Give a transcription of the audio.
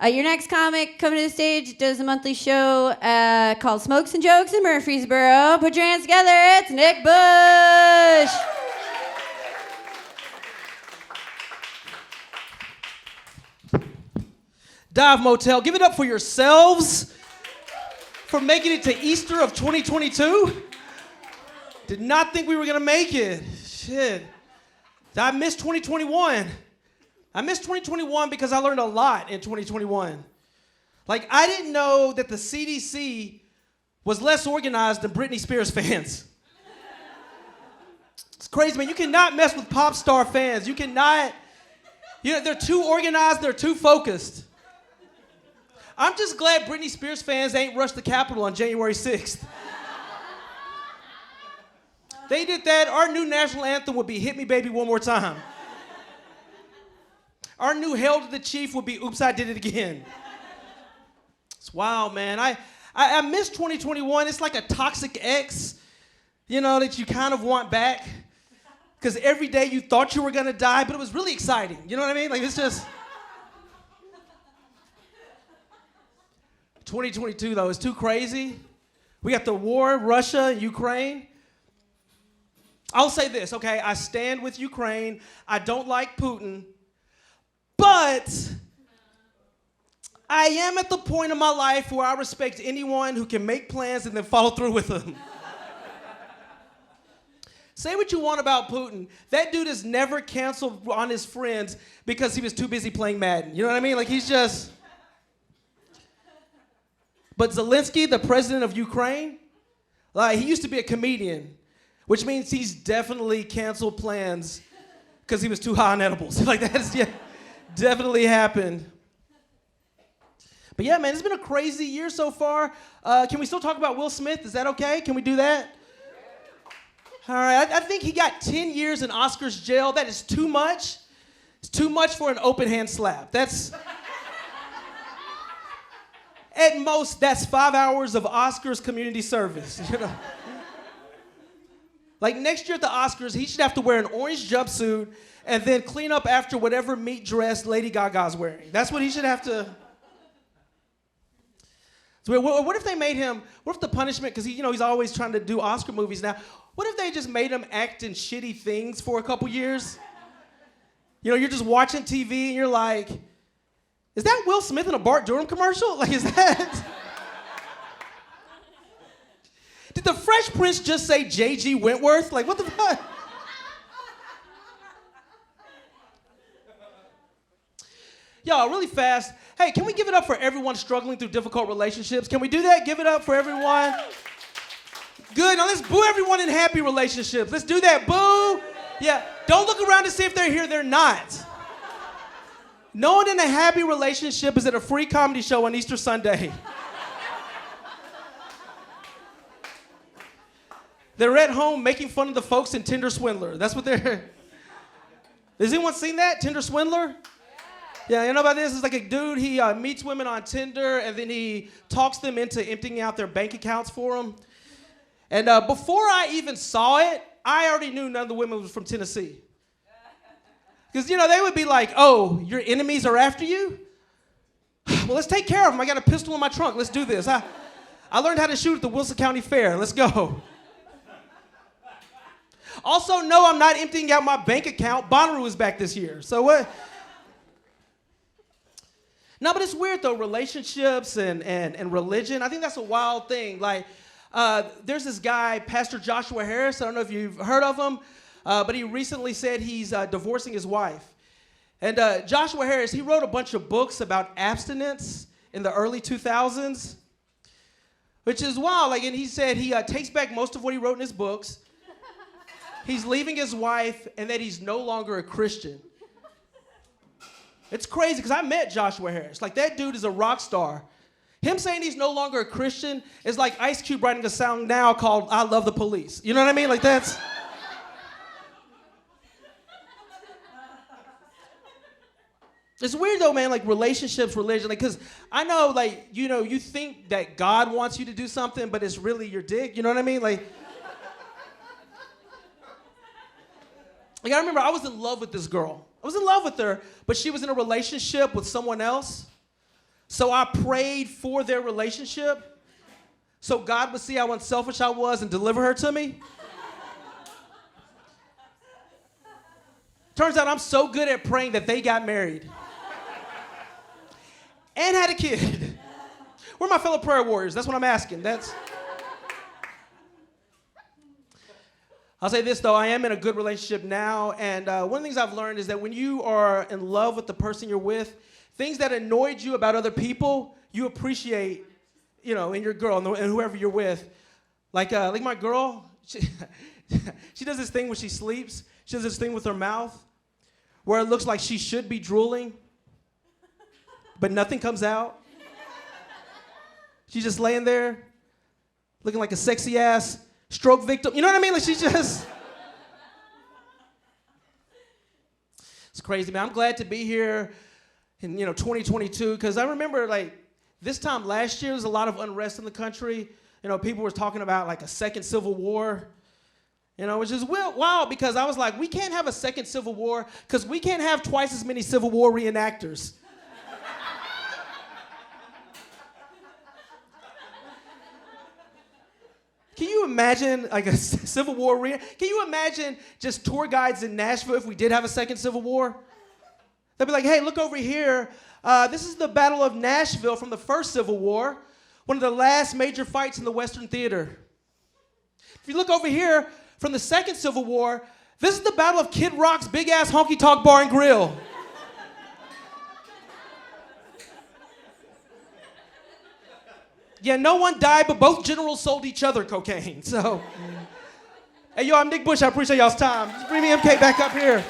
Your next comic coming to the stage does a monthly show called Smokes and Jokes in Murfreesboro. Put your hands together. It's Nick Bush. Dive Motel, give it up for yourselves for making it to Easter of 2022. Did not think we were gonna make it. Shit. I missed 2021. I missed 2021 because I learned a lot in 2021. Like, I didn't know that the CDC was less organized than Britney Spears fans. It's crazy, man. You cannot mess with pop star fans. You cannot. They're too organized, they're too focused. I'm just glad Britney Spears fans ain't rushed the Capitol on January 6th. They did that, our new national anthem would be Hit Me Baby One More Time. Our new Hail to the Chief would be Oops, I Did It Again. It's wild, man. I miss 2021. It's like a toxic ex, that you kind of want back. Because every day you thought you were gonna die, but it was really exciting. You know what I mean? Like, it's just... 2022, though, is too crazy. We got the war, Russia, Ukraine. I'll say this, okay? I stand with Ukraine. I don't like Putin. But I am at the point in my life where I respect anyone who can make plans and then follow through with them. Say what you want about Putin. That dude has never canceled on his friends because he was too busy playing Madden. You know what I mean? Like, he's just... But Zelensky, the president of Ukraine, he used to be a comedian, which means he's definitely canceled plans because he was too high on edibles. Like, that's definitely happened. But yeah, man, it's been a crazy year so far. Can we still talk about Will Smith? Is that okay? Can we do that? All right, I think he got 10 years in Oscars jail. That is too much. It's too much for an open hand slap. That's... At most, that's 5 hours of Oscars community service, Like, next year at the Oscars, he should have to wear an orange jumpsuit and then clean up after whatever meat dress Lady Gaga's wearing. That's what he should have to... So what if they made him... What if the punishment... Because he's always trying to do Oscar movies now. What if they just made him act in shitty things for a couple years? You're just watching TV and you're like... Is that Will Smith in a Bart Durham commercial? Like, is that... Did the Fresh Prince just say J.G. Wentworth? Like, what the fuck? Y'all, really fast. Hey, can we give it up for everyone struggling through difficult relationships? Can we do that? Give it up for everyone. Good. Now let's boo everyone in happy relationships. Let's do that. Boo. Yeah. Don't look around to see if they're here. They're not. No one in a happy relationship is at a free comedy show on Easter Sunday. They're at home making fun of the folks in Tinder Swindler. That's what they're... Has anyone seen that, Tinder Swindler? Yeah, you know about this? It's like a dude, he meets women on Tinder and then he talks them into emptying out their bank accounts for them. And before I even saw it, I already knew none of the women was from Tennessee. Because, they would be like, oh, your enemies are after you? Well, let's take care of them. I got a pistol in my trunk. Let's do this. I learned how to shoot at the Wilson County Fair. Let's go. Also, no, I'm not emptying out my bank account. Bonnaroo is back this year. So what? No, but it's weird, though, relationships and religion. I think that's a wild thing. Like, there's this guy, Pastor Joshua Harris. I don't know if you've heard of him. But he recently said he's divorcing his wife. And Joshua Harris, he wrote a bunch of books about abstinence in the early 2000s, which is wild. Like, and he said he takes back most of what he wrote in his books. He's leaving his wife and that he's no longer a Christian. It's crazy because I met Joshua Harris. Like, that dude is a rock star. Him saying he's no longer a Christian is like Ice Cube writing a song now called I Love the Police. You know what I mean? Like, that's... It's weird though, man, like relationships, religion, like, cause I know, like, you think that God wants you to do something, but it's really your dick, you know what I mean? Like I remember I was in love with this girl. I was in love with her, but she was in a relationship with someone else. So I prayed for their relationship so God would see how unselfish I was and deliver her to me. Turns out I'm so good at praying that they got married and had a kid. Where are my fellow prayer warriors? That's what I'm asking. I'll say this, though. I am in a good relationship now, and one of the things I've learned is that when you are in love with the person you're with, things that annoyed you about other people, you appreciate, in your girl and whoever you're with. Like my girl, she does this thing when she sleeps. She does this thing with her mouth where it looks like she should be drooling, but nothing comes out. She's just laying there looking like a sexy-ass stroke victim. You know what I mean? Like she's just... It's crazy, man. I'm glad to be here in 2022 because I remember this time last year, there was a lot of unrest in the country. People were talking about like a second civil war. Which is wild because I was like, we can't have a second civil war because we can't have twice as many Civil War reenactors. Can you imagine like a Civil War Can you imagine just tour guides in Nashville if we did have a second Civil War? They'd be like, hey, look over here. This is the Battle of Nashville from the first Civil War, one of the last major fights in the Western Theater. If you look over here from the second Civil War, this is the Battle of Kid Rock's big-ass honky-tonk bar and grill. Yeah, no one died, but both generals sold each other cocaine, so. Hey, yo, I'm Nick Bush. I appreciate y'all's time. Just bring me MK back up here.